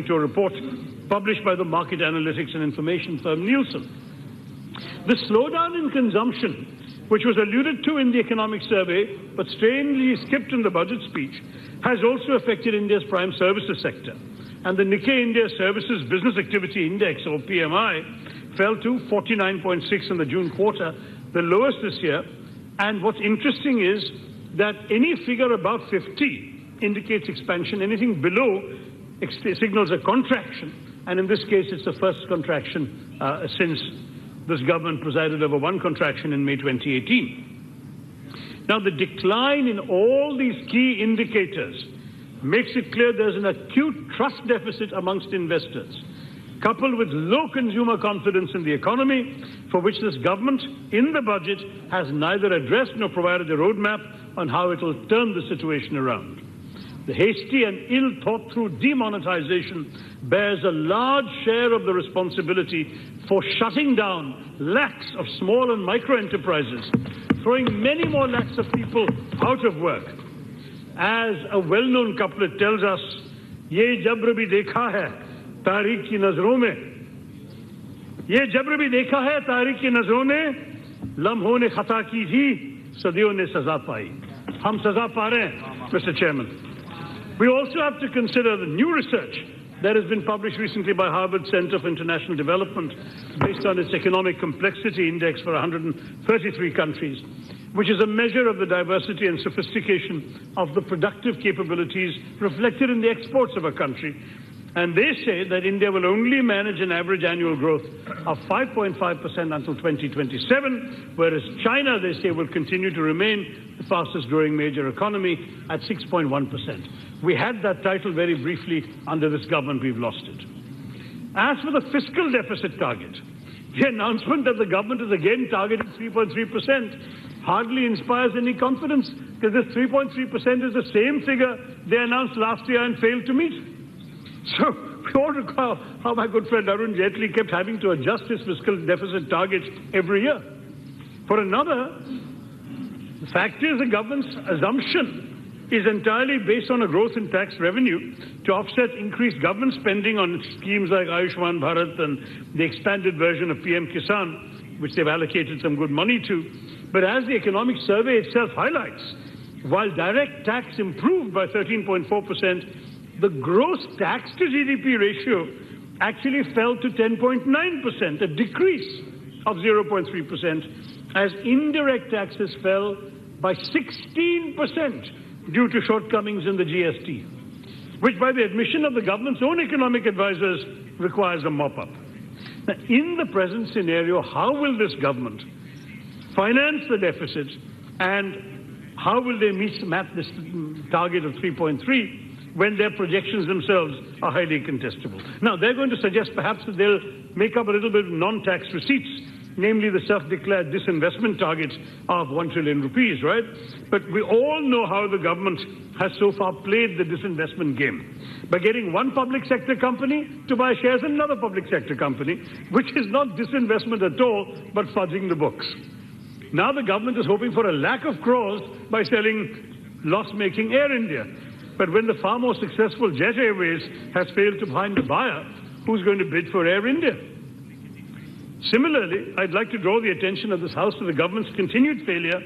to a report published by the market analytics and information firm Nielsen. The slowdown in consumption, which was alluded to in the economic survey but strangely skipped in the budget speech, has also affected India's prime services sector. And the Nikkei India Services Business Activity Index, or PMI, fell to 49.6 in the June quarter, the lowest this year. And what's interesting is that any figure above 50 indicates expansion. Anything below signals a contraction. And in this case, it's the first contraction since this government presided over one contraction in May 2018. Now, the decline in all these key indicators makes it clear there's an acute trust deficit amongst investors, coupled with low consumer confidence in the economy, for which this government, in the budget, has neither addressed nor provided a roadmap on how it will turn the situation around. The hasty and ill-thought-through demonetization bears a large share of the responsibility for shutting down lakhs of small and micro-enterprises, throwing many more lakhs of people out of work. As a well-known couplet tells us, "Ye jabr bhi dekha hai, तारीख की नजरों में ये जबर भी देखा है तारीख की नजरों ने लम्हों ने खता की थी सदियों ने सजा पाई." हम सजा पा रहे हैं, Mr. Chairman. We also have to consider the new research that has been published recently by Harvard Center for International Development based on its Economic Complexity Index for 133 countries, which is a measure of the diversity and sophistication of the productive capabilities reflected in the exports of a country. And they say that India will only manage an average annual growth of 5.5% until 2027, whereas China, they say, will continue to remain the fastest growing major economy at 6.1%. We had that title very briefly under this government. We've lost it. As for the fiscal deficit target, the announcement that the government is again targeting 3.3% hardly inspires any confidence, because this 3.3% is the same figure they announced last year and failed to meet. So we all recall how my good friend Arun Jaitley kept having to adjust his fiscal deficit targets every year. For another, the fact is the government's assumption is entirely based on a growth in tax revenue to offset increased government spending on schemes like Ayushman Bharat and the expanded version of PM Kisan, which they've allocated some good money to. But as the economic survey itself highlights, while direct tax improved by 13.4%, the gross tax to GDP ratio actually fell to 10.9%, a decrease of 0.3%, as indirect taxes fell by 16% due to shortcomings in the GST, which by the admission of the government's own economic advisors requires a mop-up. Now, in the present scenario, how will this government finance the deficit, and how will they map this target of 3.3 when their projections themselves are highly contestable? Now, they're going to suggest perhaps that they'll make up a little bit of non-tax receipts, namely the self-declared disinvestment target of 1 trillion rupees, right? But we all know how the government has so far played the disinvestment game, by getting one public sector company to buy shares in another public sector company, which is not disinvestment at all, but fudging the books. Now the government is hoping for a lakh of crores by selling loss-making Air India. But when the far more successful Jet Airways has failed to find a buyer, who's going to bid for Air India? Similarly, I'd like to draw the attention of this House to the government's continued failure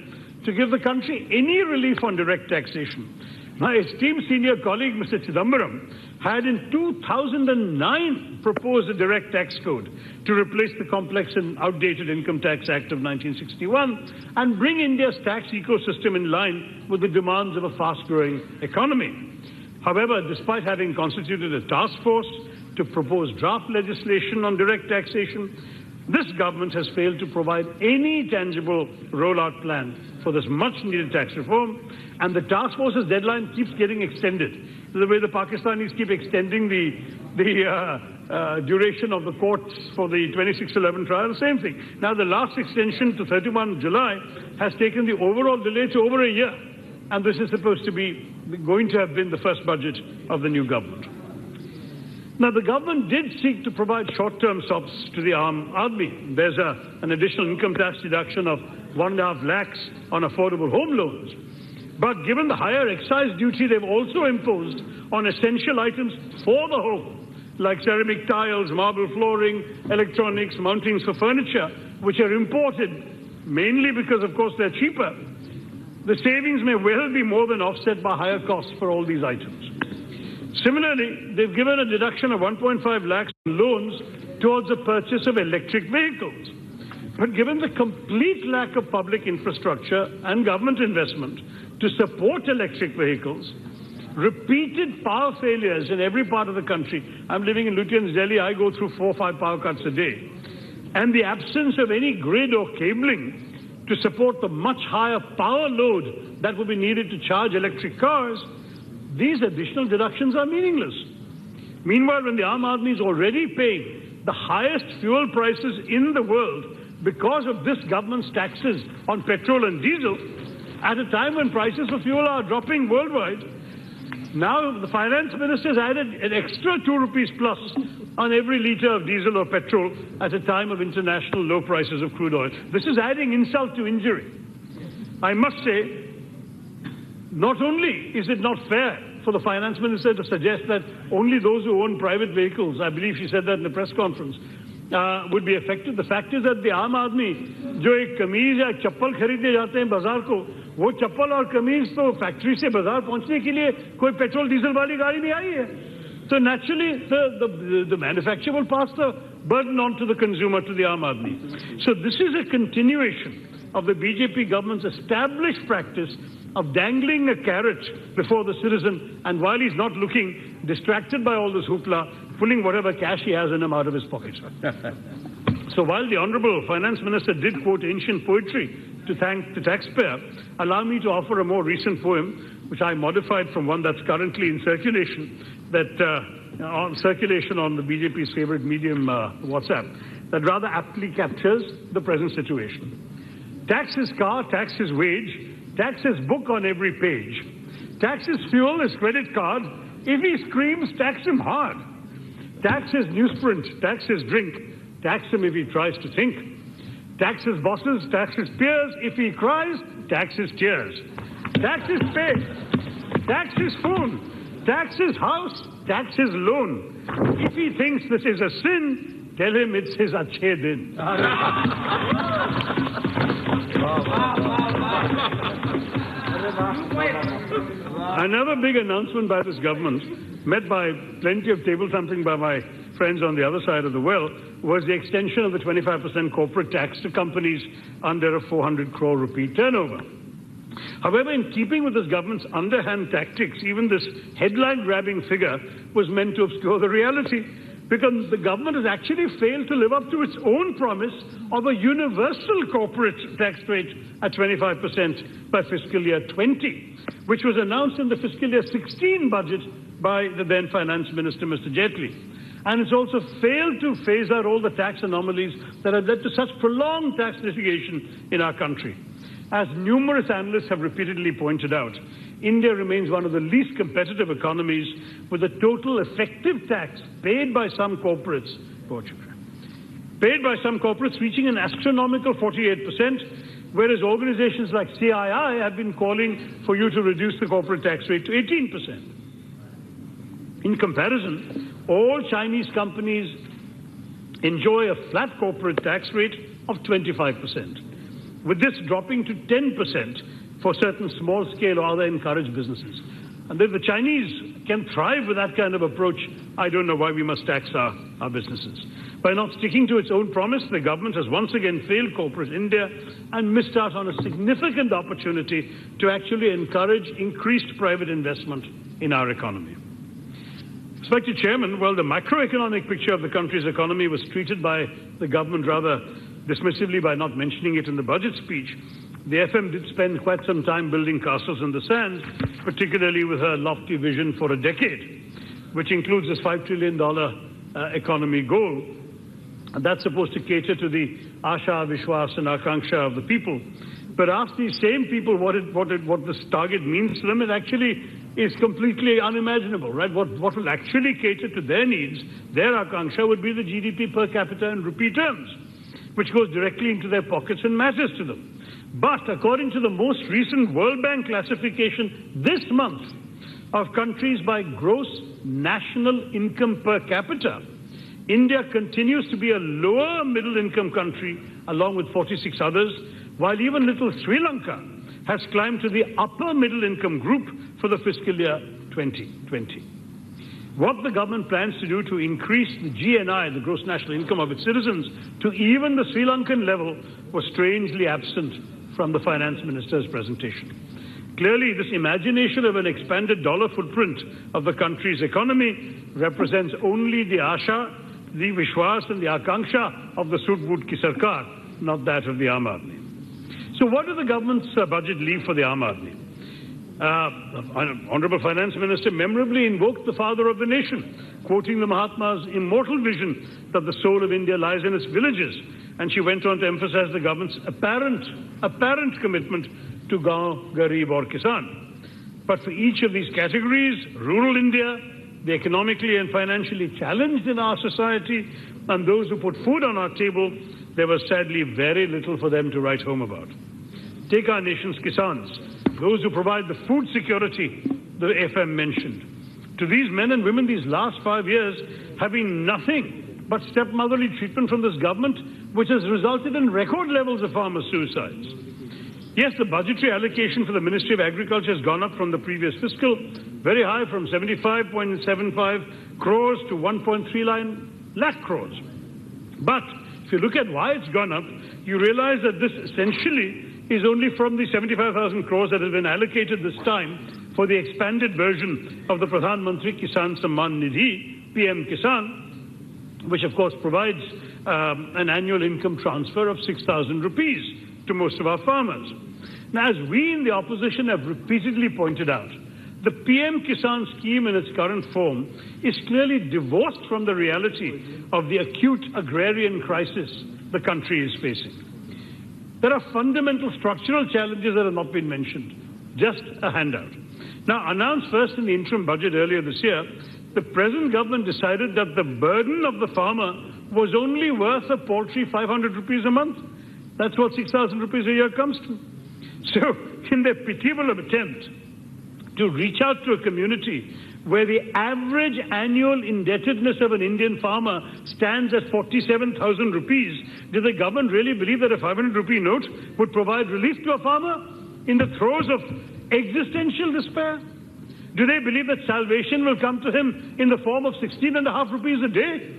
to give the country any relief on direct taxation. My esteemed senior colleague, Mr. Chidambaram, had in 2009 proposed a direct tax code to replace the complex and outdated Income Tax Act of 1961 and bring India's tax ecosystem in line with the demands of a fast-growing economy. However, despite having constituted a task force to propose draft legislation on direct taxation, this government has failed to provide any tangible rollout plan for this much-needed tax reform, and the task force's deadline keeps getting extended. The way the Pakistanis keep extending the duration of the courts for the 2611 trial, same thing. Now, the last extension to 31 July has taken the overall delay to over a year, and this is supposed to be going to have been the first budget of the new government. Now, the government did seek to provide short-term stops to the Aam Aadmi. There's an additional income tax deduction of 1.5 lakhs on affordable home loans. But given the higher excise duty they've also imposed on essential items for the home, like ceramic tiles, marble flooring, electronics, mountings for furniture, which are imported mainly because, of course, they're cheaper, the savings may well be more than offset by higher costs for all these items. Similarly, they've given a deduction of 1.5 lakhs in loans towards the purchase of electric vehicles. But given the complete lack of public infrastructure and government investment to support electric vehicles, repeated power failures in every part of the country. I'm living in Lutyens, Delhi. I go through 4 or 5 power cuts a day. And the absence of any grid or cabling to support the much higher power load that will be needed to charge electric cars, these additional deductions are meaningless. Meanwhile, when the Aam Aadmi is already paying the highest fuel prices in the world because of this government's taxes on petrol and diesel, at a time when prices for fuel are dropping worldwide, now the finance minister has added an extra 2 rupees plus on every litre of diesel or petrol at a time of international low prices of crude oil. This is adding insult to injury. I must say, not only is it not fair for the finance minister to suggest that only those who own private vehicles, I believe she said that in the press conference, would be affected. The fact is that the आम आदमी जो एक कमीज या चप्पल खरीदने जाते हैं बाजार को, वो चप्पल और कमीज तो फैक्ट्री से बाजार पहुंचने के लिए कोई पेट्रोल डीजल वाली गाड़ी में आई है. So naturally, the manufacturer will pass the burden on to the consumer, to the आम आदमी. So this is a continuation of the BJP government's established practice of dangling a carrot before the citizen, and while he's not looking, distracted by all this hoopla, pulling whatever cash he has in him out of his pocket. So while the Honourable Finance Minister did quote ancient poetry to thank the taxpayer, allow me to offer a more recent poem, which I modified from one that's currently in circulation, on the BJP's favourite medium, WhatsApp, that rather aptly captures the present situation. Tax his car, tax his wage, tax his book on every page. Tax his fuel, his credit card. If he screams, tax him hard. Tax his newsprint, tax his drink. Tax him if he tries to think. Tax his bosses, tax his peers. If he cries, tax his tears. Tax his pay, tax his phone, tax his house, tax his loan. If he thinks this is a sin, tell him it's his achhe din. Another big announcement by this government, met by plenty of table thumping by my friends on the other side of the well, was the extension of the 25% corporate tax to companies under a 400 crore rupee turnover. However, in keeping with this government's underhand tactics, even this headline-grabbing figure was meant to obscure the reality, because the government has actually failed to live up to its own promise of a universal corporate tax rate at 25% by fiscal year 20, which was announced in the fiscal year 16 budget by the then Finance Minister, Mr. Jaitley. And it's also failed to phase out all the tax anomalies that have led to such prolonged tax litigation in our country. As numerous analysts have repeatedly pointed out, India remains one of the least competitive economies, with the total effective tax paid by some corporates reaching an astronomical 48%, whereas organizations like CII have been calling for you to reduce the corporate tax rate to 18%. In comparison, all Chinese companies enjoy a flat corporate tax rate of 25%, with this dropping to 10% for certain small-scale or other encouraged businesses. And if the Chinese can thrive with that kind of approach, I don't know why we must tax our businesses. By not sticking to its own promise, the government has once again failed corporate India and missed out on a significant opportunity to actually encourage increased private investment in our economy. Respected Chairman, well, the macroeconomic picture of the country's economy was treated by the government rather dismissively by not mentioning it in the budget speech. The FM did spend quite some time building castles in the sand, particularly with her lofty vision for a decade, which includes this $5 trillion economy goal. And that's supposed to cater to the Asha, Vishwas and Akanksha of the people. But ask these same people what this target means to them, it actually is completely unimaginable, right? What will actually cater to their needs, their Akanksha, would be the GDP per capita in rupee terms, which goes directly into their pockets and matters to them. But according to the most recent World Bank classification this month, of countries by gross national income per capita, India continues to be a lower middle income country along with 46 others, while even little Sri Lanka has climbed to the upper middle income group for the fiscal year 2020. What the government plans to do to increase the GNI, the gross national income of its citizens, to even the Sri Lankan level was strangely absent from the finance minister's presentation. Clearly, this imagination of an expanded dollar footprint of the country's economy represents only the Asha, the Vishwas and the Akanksha of the Sudbud Ki Sarkar, not that of the Aam Aadmi. So what does the government's budget leave for the Aam Aadmi? Honorable Finance Minister memorably invoked the father of the nation, quoting the Mahatma's immortal vision that the soul of India lies in its villages. And she went on to emphasize the government's apparent commitment to Gaon, Garib or Kisan. But for each of these categories, rural India, the economically and financially challenged in our society, and those who put food on our table, there was sadly very little for them to write home about. Take our nation's Kisans, those who provide the food security the FM mentioned. To these men and women, these last 5 years have been nothing but stepmotherly treatment from this government, which has resulted in record levels of farmer suicides. Yes, the budgetary allocation for the Ministry of Agriculture has gone up from the previous fiscal, very high, from 75.75 crores to 1.39 lakh crores. But if you look at why it's gone up, you realize that this essentially is only from the 75,000 crores that has been allocated this time for the expanded version of the Pradhan Mantri Kisan Samman Nidhi, PM Kisan, which of course provides an annual income transfer of 6,000 rupees to most of our farmers. Now, as we in the opposition have repeatedly pointed out, the PM Kisan scheme in its current form is clearly divorced from the reality of the acute agrarian crisis the country is facing. There are fundamental structural challenges that have not been mentioned, just a handout. Now, announced first in the interim budget earlier this year, the present government decided that the burden of the farmer was only worth a paltry 500 rupees a month. That's what 6,000 rupees a year comes to. So, in their pitiable attempt to reach out to a community where the average annual indebtedness of an Indian farmer stands at 47,000 rupees, did the government really believe that a 500 rupee note would provide relief to a farmer in the throes of existential despair? Do they believe that salvation will come to him in the form of 16.5 rupees a day?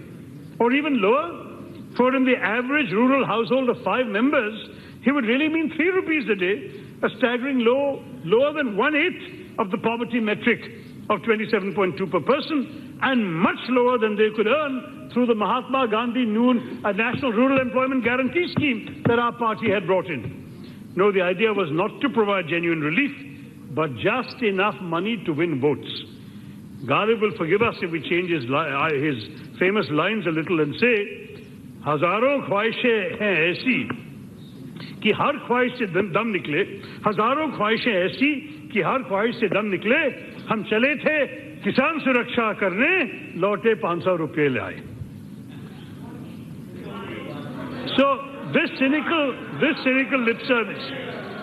Or even lower? For in the average rural household of 5 members, he would really mean 3 rupees a day, a staggering lower than 1/8 of the poverty metric of 27.2 per person, and much lower than they could earn through the Mahatma Gandhi Noon, a National Rural Employment Guarantee Scheme that our party had brought in. No, the idea was not to provide genuine relief, but just enough money to win votes. Ghalib will forgive us if we change his famous lines a little and say, हजारों ख्वाहिशें हैं ऐसी कि हर ख्वाहिश से दम निकले, हजारों ख्वाहिशें ऐसी कि हर ख्वाहिश से दम निकले, हम चले थे किसान सुरक्षा करने, लौटे 500 रुपये लाए. So this cynical lip service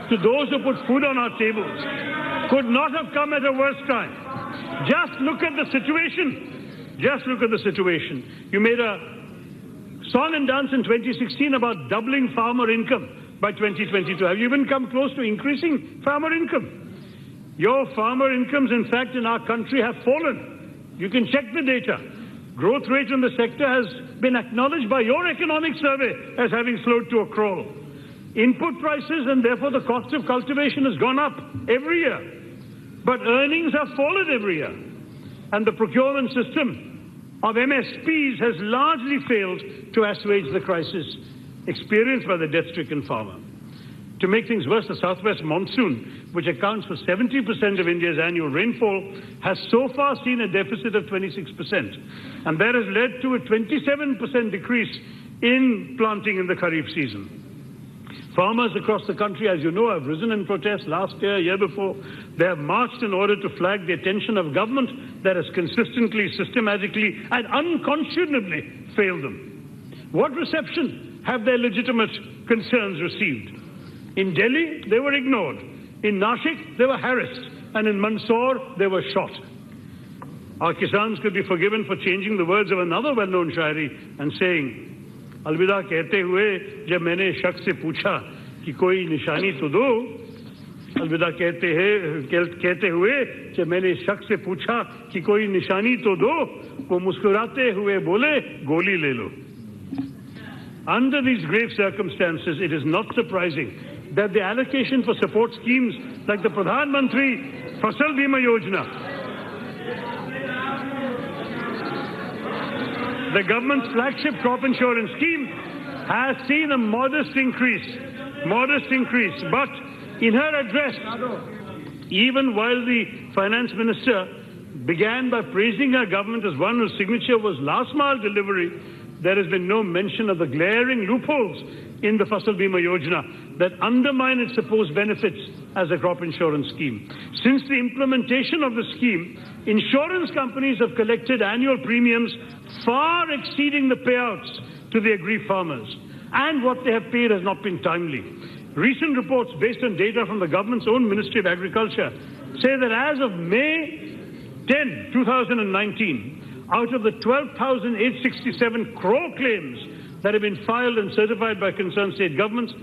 to those who put food on our tables could not have come at a worse time. Just look at the situation. Just look at the situation. You made a song and dance in 2016 about doubling farmer income by 2022. Have you even come close to increasing farmer income? Your farmer incomes, in fact, in our country have fallen. You can check the data. Growth rate in the sector has been acknowledged by your economic survey as having slowed to a crawl. Input prices and therefore the cost of cultivation has gone up every year. But earnings have fallen every year. And the procurement system of MSPs has largely failed to assuage the crisis experienced by the death-stricken farmer. To make things worse, the southwest monsoon, which accounts for 70% of India's annual rainfall, has so far seen a deficit of 26%. And that has led to a 27% decrease in planting in the Kharif season. Farmers across the country, as you know, have risen in protest last year before. They have marched in order to flag the attention of government that has consistently, systematically, and unconscionably failed them. What reception have their legitimate concerns received? In Delhi, they were ignored. In Nashik, they were harassed. and in Mandsaur they were shot. Our Kisans could be forgiven for changing the words of another well-known shairi and saying, अलविदा कहते हुए जब मैंने शख्स से पूछा कि कोई निशानी तो दो, अलविदा कहते हुए जब मैंने शख्स से पूछा कि कोई निशानी तो दो, वो मुस्कुराते हुए बोले गोली ले लो. Under these grave circumstances, it is not surprising that the allocation for support schemes like the Pradhan Mantri Fasal Bima Yojana, the government's flagship crop insurance scheme, has seen a modest increase. But in her address, even while the finance minister began by praising her government as one whose signature was last mile delivery, there has been no mention of the glaring loopholes in the Fasal Bima Yojana that undermine its supposed benefits as a crop insurance scheme. Since the implementation of the scheme, insurance companies have collected annual premiums far exceeding the payouts to the aggrieved farmers, and what they have paid has not been timely. Recent reports based on data from the government's own Ministry of Agriculture say that as of May 10, 2019, out of the 12,867 crore claims that have been filed and certified by concerned state governments,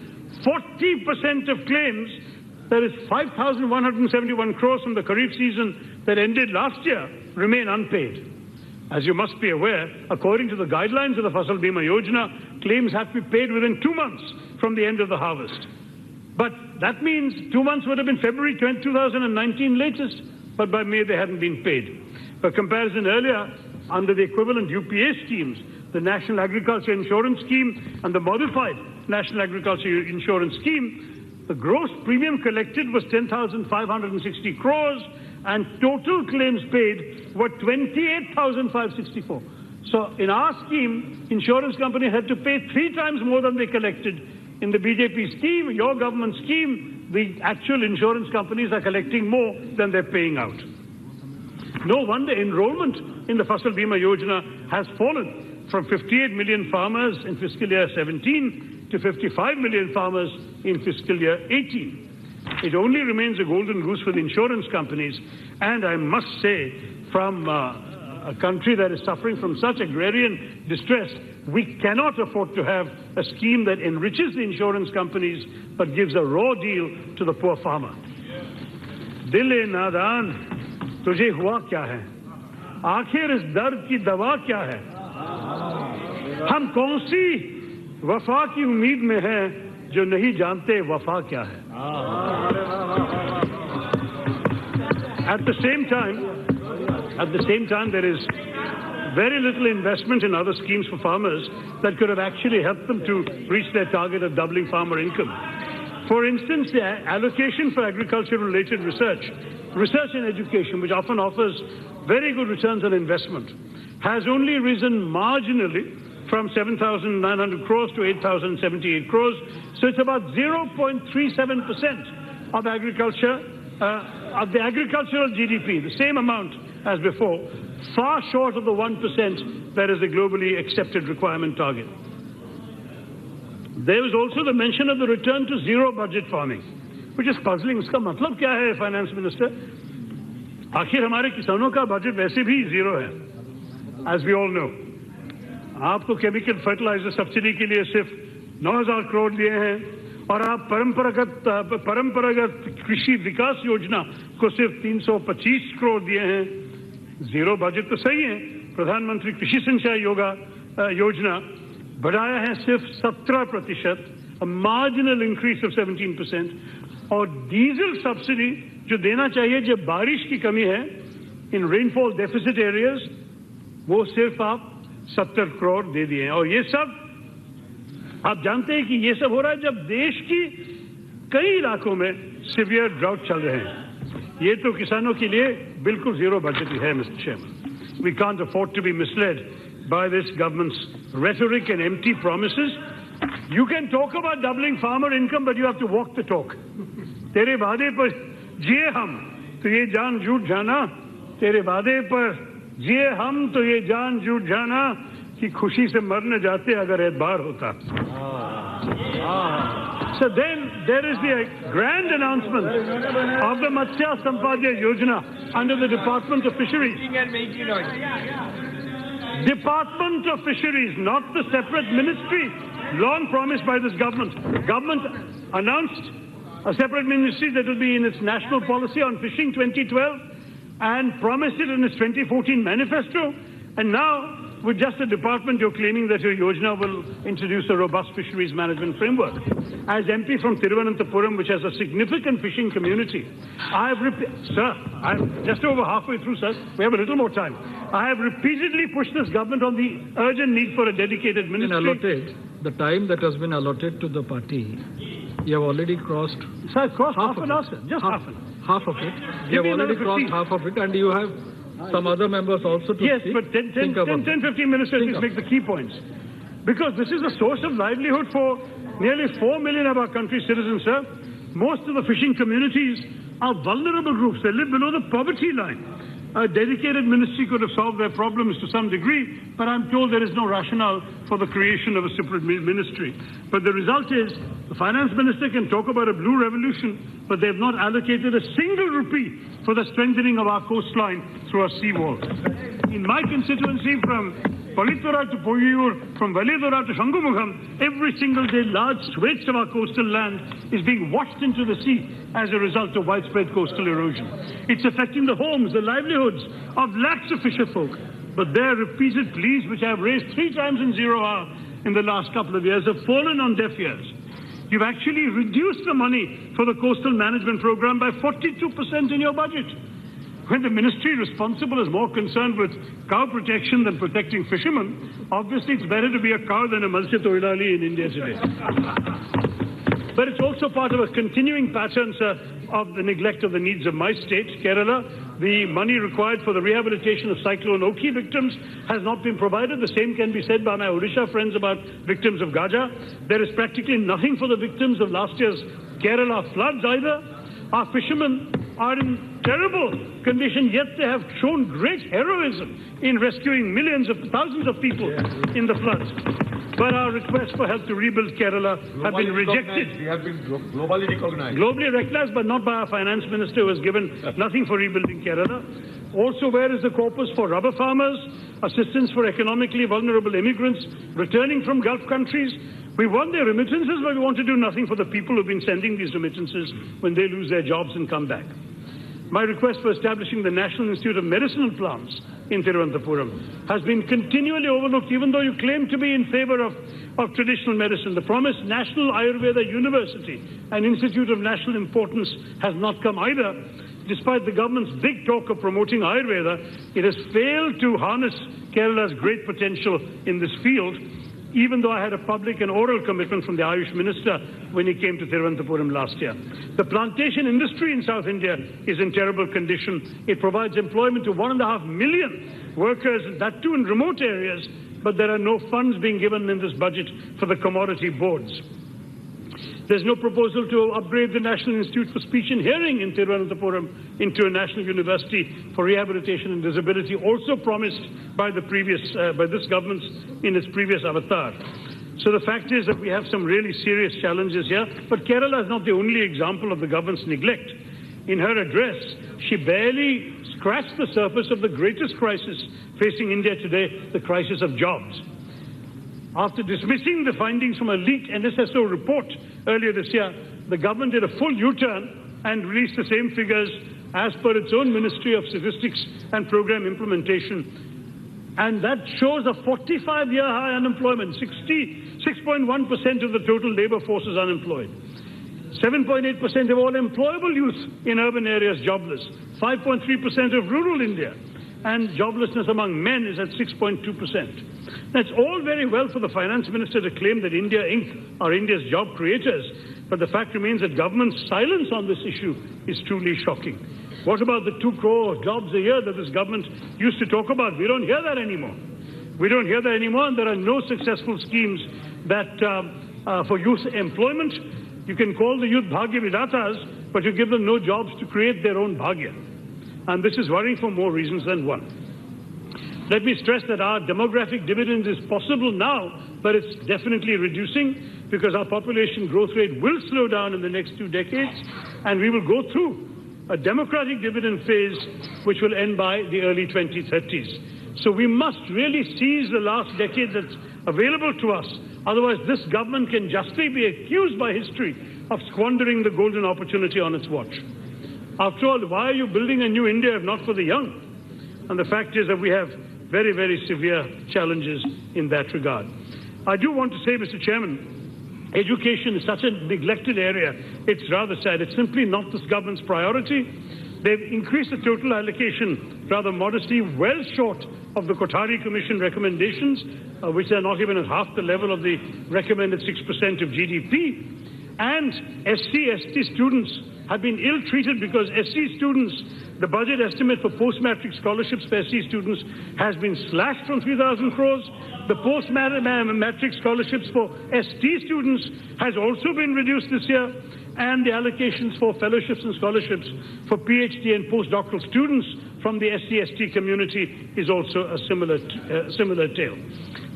40% of claims, that is 5,171 crores from the Kharif season that ended last year, remain unpaid. As you must be aware, according to the guidelines of the Fasal Bima Yojana, claims have to be paid within 2 months from the end of the harvest. But that means 2 months would have been February 2019 latest, but by May they hadn't been paid. For comparison, earlier, under the equivalent UPA schemes, the National Agriculture Insurance Scheme and the Modified National Agriculture Insurance Scheme, the gross premium collected was 10,560 crores and total claims paid were 28,564. So in our scheme, insurance companies had to pay 3 times more than they collected. In the BJP scheme, your government scheme, the actual insurance companies are collecting more than they're paying out. No wonder enrollment in the Fasal Bima Yojana has fallen from 58 million farmers in fiscal year 17 to 55 million farmers in fiscal year 18. It only remains a golden goose for the insurance companies, and I must say, from a country that is suffering from such agrarian distress, we cannot afford to have a scheme that enriches the insurance companies but gives a raw deal to the poor farmer. Dil-e nadan, तुझे हुआ क्या है? आखिर इस दर्द की दवा क्या है? हम कौन सी वफा की उम्मीद में हैं जो नहीं जानते वफा क्या है? At the same time, there is very little investment in other schemes for farmers that could have actually helped them to reach their target of doubling farmer income. For instance, the allocation for agriculture-related research and education, which often offers very good returns on investment, has only risen marginally from 7,900 crores to 8,078 crores. So it's about 0.37% of the agricultural GDP, the same amount as before, far short of the 1% that is the globally accepted requirement target. There was also the mention of the return to zero budget farming, which is puzzling. उसका मतलब क्या है, finance minister? आखिर हमारे किसानों का budget वैसे भी जीरो है, as we all know. आप तो केमिकल फर्टिलाइजर सब्सिडी के लिए सिर्फ 9,000 करोड़ लिए हैं, और आप परंपरागत कृषि विकास योजना को सिर्फ 325 करोड़ दिए हैं. जीरो बजट तो सही है. प्रधानमंत्री कृषि सिंचाई योजना बढ़ाया है सिर्फ 17%, a marginal increase of 17%, और डीजल सब्सिडी जो देना चाहिए जब बारिश की कमी है इन रेनफॉल डेफिसिट एरियाज, वो सिर्फ आप 70 करोड़ दे दिए हैं. और ये सब आप जानते हैं कि ये सब हो रहा है जब देश की कई इलाकों में सीवियर ड्राउट चल रहे हैं. ये तो किसानों के लिए बिल्कुल जीरो बजट है, mister chairman. We can't afford to be misled by this government's rhetoric and empty promises. You can talk about doubling farmer income, but you have to walk the talk. तेरे वादे पर जिए हम तो ये जान झूठ जाना, तेरे वादे पर जिए हम तो ये जान झूठ जाना कि खुशी से मर न जाते अगर एतबार होता. So then there is the grand announcement of the Matsya Sampadya Yojana under the Department of Fisheries. Department of Fisheries, not the separate ministry, long promised by this government. Government announced a separate ministry that will be in its national policy on fishing 2012 and promised it in its 2014 manifesto. And now, with just a department, you're claiming that your Yojana will introduce a robust fisheries management framework. As MP from Thiruvananthapuram, which has a significant fishing community, I'm just over halfway through, sir. We have a little more time. I have repeatedly pushed this government on the urgent need for a dedicated ministry. The time that has been allotted to the party, you have already crossed. Sir, crossed half an hour, sir. Just half an hour. Half of it. You have already crossed half of it, and you have some other members also to yes, speak. But 10, 15 minutes to make the key points. Because this is a source of livelihood for nearly 4 million of our country's citizens, sir. Most of the fishing communities are vulnerable groups. They live below the poverty line. A dedicated ministry could have solved their problems to some degree, but I'm told there is no rationale for the creation of a separate ministry. But the result is, the finance minister can talk about a blue revolution, but they have not allocated a single rupee for the strengthening of our coastline through our seawall. In my constituency, from Palittura to Poyur, from Validura to Shangumukham, every single day large swathes of our coastal land is being washed into the sea as a result of widespread coastal erosion. It's affecting the homes, the livelihoods of lakhs of fisherfolk. But their repeated pleas, which I have raised 3 times in 0 hour in the last couple of years, have fallen on deaf ears. You've actually reduced the money for the coastal management program by 42% in your budget. When the ministry responsible is more concerned with cow protection than protecting fishermen, obviously it's better to be a cow than a Matsya Toilali in India today. But it's also part of a continuing pattern, sir, of the neglect of the needs of my state, Kerala. The money required for the rehabilitation of Cyclone Oki victims has not been provided. The same can be said by my Odisha friends about victims of Gaja. There is practically nothing for the victims of last year's Kerala floods either. Our fishermen are in terrible condition, yet they have shown great heroism in rescuing thousands of people in the floods. But our requests for help to rebuild Kerala have been rejected. We have been globally recognized. Globally recognized, but not by our finance minister, who has given nothing for rebuilding Kerala. Also, where is the corpus for rubber farmers, assistance for economically vulnerable immigrants returning from Gulf countries? We want their remittances, but we want to do nothing for the people who've been sending these remittances when they lose their jobs and come back. My request for establishing the National Institute of Medicinal Plants in Thiruvananthapuram has been continually overlooked, even though you claim to be in favor of traditional medicine. The promised National Ayurveda University, an institute of national importance, has not come either. Despite the government's big talk of promoting Ayurveda, it has failed to harness Kerala's great potential in this field, even though I had a public and oral commitment from the Ayush Minister when he came to Thiruvananthapuram last year. The plantation industry in South India is in terrible condition. It provides employment to 1.5 million workers, that too in remote areas, but there are no funds being given in this budget for the commodity boards. There's no proposal to upgrade the National Institute for Speech and Hearing in Thiruvananthapuram into a national university for rehabilitation and disability, also promised by this government in its previous avatar. So the fact is that we have some really serious challenges here, but Kerala is not the only example of the government's neglect. In her address, she barely scratched the surface of the greatest crisis facing India today, the crisis of jobs. After dismissing the findings from a leaked NSSO report earlier this year, the government did a full U-turn and released the same figures as per its own Ministry of Statistics and Program Implementation. And that shows a 45-year high unemployment. 6.1% of the total labor force is unemployed. 7.8% of all employable youth in urban areas jobless. 5.3% of rural India. And joblessness among men is at 6.2%. That's all very well for the finance minister to claim that India Inc. are India's job creators, but the fact remains that government's silence on this issue is truly shocking. What about the 2 crore jobs a year that this government used to talk about? We don't hear that anymore. We don't hear that anymore, and there are no successful schemes that for youth employment. You can call the youth Bhagya Vidatas, but you give them no jobs to create their own Bhagya. And this is worrying for more reasons than one. Let me stress that our demographic dividend is possible now, but it's definitely reducing because our population growth rate will slow down in the next 2 decades, and we will go through a democratic dividend phase which will end by the early 2030s. So we must really seize the last decade that's available to us. Otherwise, this government can justly be accused by history of squandering the golden opportunity on its watch. After all, why are you building a new India if not for the young? And the fact is that we have very, very severe challenges in that regard. I do want to say, Mr. Chairman, education is such a neglected area. It's rather sad. It's simply not this government's priority. They've increased the total allocation rather modestly, well short of the Kothari Commission recommendations, which are not even at half the level of the recommended 6% of GDP. And SC/ST students have been ill-treated because SC students, the budget estimate for post-matric scholarships for SC students has been slashed from 3,000 crores. The post-matric scholarships for ST students has also been reduced this year. And the allocations for fellowships and scholarships for PhD and postdoctoral students from the SC/ST community is also a similar tale.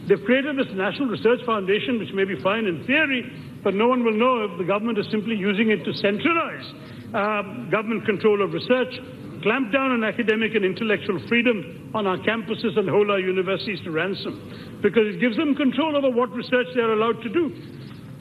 They've created this National Research Foundation, which may be fine in theory, but no one will know if the government is simply using it to centralize government control of research, clamp down on academic and intellectual freedom on our campuses and hold our universities to ransom, because it gives them control over what research they're allowed to do.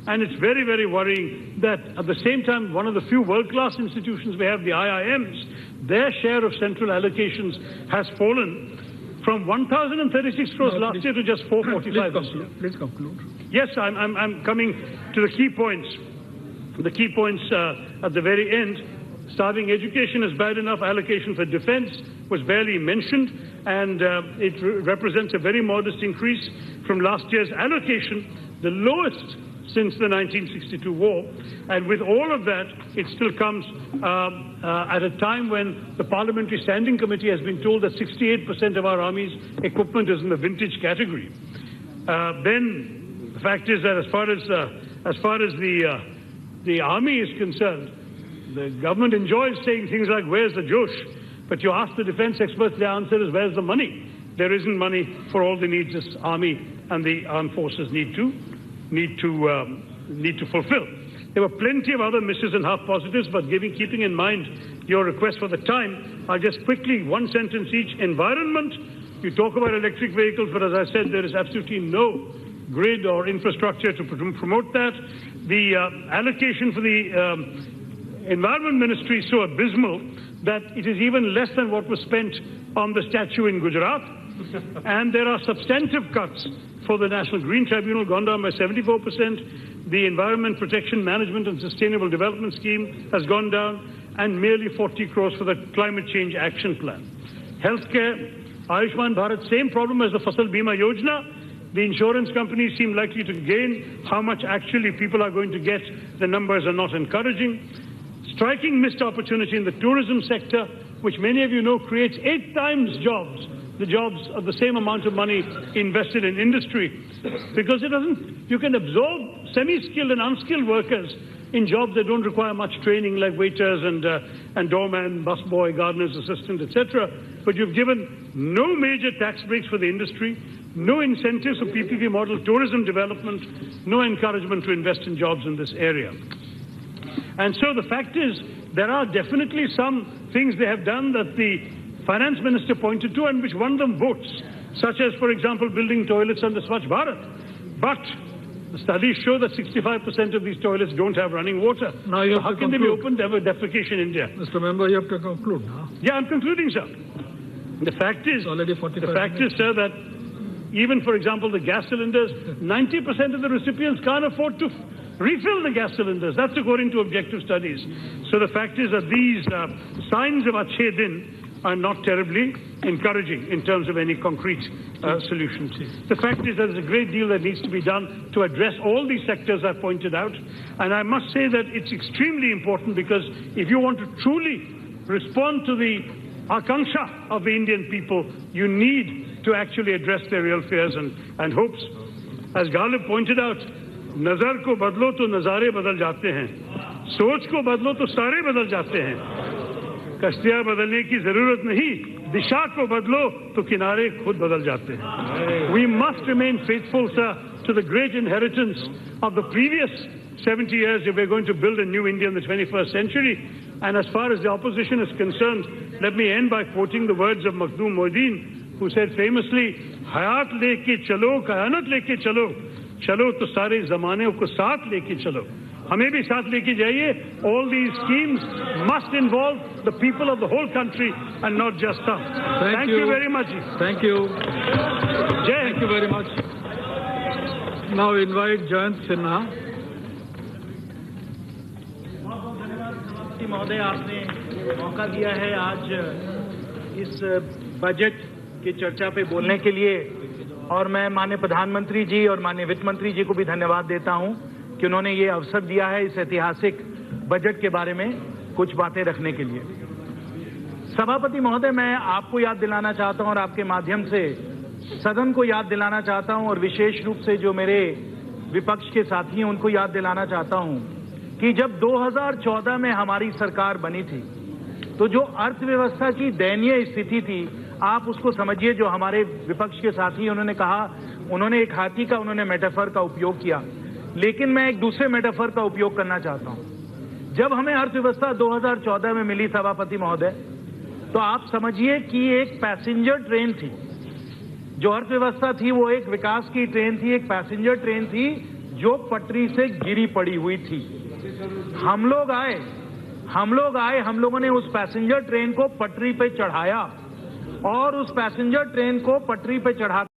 And it's very, very worrying that at the same time, one of the few world-class institutions we have, the IIMs, their share of central allocations has fallen from 1,036 crores last year to just 445 this year. Please conclude. Yes, I'm coming to the key points. The key points at the very end. Starving education is bad enough. Allocation for defense was barely mentioned, and it represents a very modest increase from last year's allocation, the lowest since the 1962 war. And with all of that, it still comes at a time when the Parliamentary Standing Committee has been told that 68% of our Army's equipment is in the vintage category. Then the fact is that as far as the Army is concerned, the government enjoys saying things like, where's the Josh? But you ask the defense experts, their answer is, where's the money? There isn't money for all the needs this Army and the armed forces need to fulfill. There were plenty of other misses and half positives, but keeping in mind your request for the time, I'll just quickly, one sentence each. Environment, you talk about electric vehicles, but as I said, there is absolutely no grid or infrastructure to promote that. The allocation for the Environment Ministry is so abysmal that it is even less than what was spent on the statue in Gujarat. And there are substantive cuts for the National Green Tribunal, gone down by 74%. The Environment Protection Management and Sustainable Development Scheme has gone down, and merely 40 crores for the Climate Change Action Plan. Healthcare, Ayushman Bharat, same problem as the Fasal Bima Yojana. The insurance companies seem likely to gain. How much actually people are going to get, the numbers are not encouraging. Striking missed opportunity in the tourism sector, which many of you know creates 8 times jobs, the jobs of the same amount of money invested in industry, because you can absorb semi-skilled and unskilled workers in jobs that don't require much training, like waiters and doorman, busboy, gardener's assistant, etc. But you've given no major tax breaks for the industry, no incentives for PPP model tourism development, no encouragement to invest in jobs in this area. And so the fact is, there are definitely some things they have done that the finance minister pointed to and which won them votes, such as, for example, building toilets under Swachh Bharat. But the studies show that 65% of these toilets don't have running water. Now you have How to can conclude. they be open to defecation in India? Mr. Member, you have to conclude now. Yeah, I'm concluding, sir. The fact is, sir, that even, for example, the gas cylinders, 90% of the recipients can't afford to refill the gas cylinders. That's according to objective studies. So the fact is that these signs of Achhe Din are not terribly encouraging in terms of any concrete solutions. The fact is that there's a great deal that needs to be done to address all these sectors I pointed out. And I must say that it's extremely important, because if you want to truly respond to the Akanksha of the Indian people, you need to actually address their real fears and hopes. As Ghalib pointed out, नजर को बदलो तो नजारे बदल जाते हैं, सोच को बदलो तो सारे बदल जाते हैं, कश्तियां बदलने की जरूरत नहीं, दिशा को बदलो तो किनारे खुद बदल जाते हैं. We must remain faithful, sir, to the great inheritance of the previous 70 years if we're going to build a new India in the 21st century. And as far as the opposition is concerned, let me end by quoting the words of Makhdoom Moeddin, who said famously, "Hayat leke chalo, kayanat leke chalo, chalo to sare zamane ko saath leke chalo." हमें भी साथ लेके जाइए. All these schemes must involve the people of the whole country and not just some. Thank you very much. Thank you. Thank you very much. Now invite Jayant Sinha. महोदय, आपने मौका दिया है आज इस बजट की चर्चा पे बोलने के लिए, और मैं माननीय प्रधानमंत्री जी और माननीय वित्त मंत्री जी को भी धन्यवाद देता हूं कि उन्होंने ये अवसर दिया है इस ऐतिहासिक बजट के बारे में कुछ बातें रखने के लिए. सभापति महोदय, मैं आपको याद दिलाना चाहता हूं और आपके माध्यम से सदन को याद दिलाना चाहता हूं, और विशेष रूप से जो मेरे विपक्ष के साथी हैं उनको याद दिलाना चाहता हूं कि जब 2014 में हमारी सरकार बनी थी तो जो अर्थव्यवस्था की दयनीय स्थिति थी, आप उसको समझिए. जो हमारे विपक्ष के साथी उन्होंने कहा, उन्होंने एक हाथी का मेटाफर का उपयोग किया, लेकिन मैं एक दूसरे मेटाफर का उपयोग करना चाहता हूं. जब हमें अर्थव्यवस्था 2014 में मिली सभापति महोदय, तो आप समझिए कि एक पैसेंजर ट्रेन थी. जो अर्थव्यवस्था थी वो एक विकास की ट्रेन थी, एक पैसेंजर ट्रेन थी जो पटरी से गिरी पड़ी हुई थी. हम लोग आए, हम लोगों ने उस पैसेंजर ट्रेन को पटरी पे चढ़ाया, और उस पैसेंजर ट्रेन को पटरी पे चढ़ा